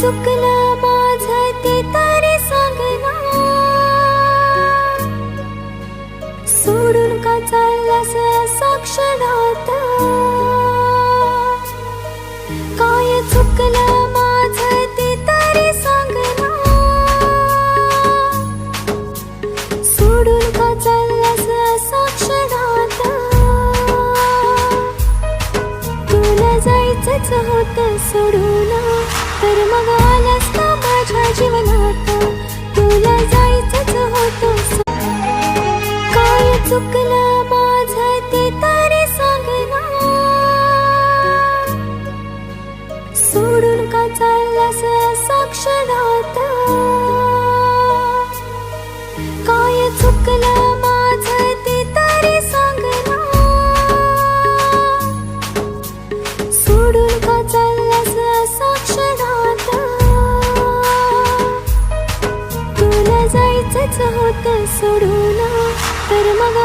चुकलं माझं ते तरी सांग ना, सोडून का चाललास साक्षात? काय चुकलं माझं ते तरी सांग ना, सोडून का चाललास साक्षात? तुला जायचंच होतं सोडून, तर मग आलास का माझ्या जीवनात? तुला जायचंच होतं. काय चुकलं माझं ते तरी सांग ना, सोडून का चाललास साक्षात? काय चुकलं माझं ते तरी सांग ना, सोडून का चाललास साक्षात? तुला जायचंच होतं सोडून, तर मग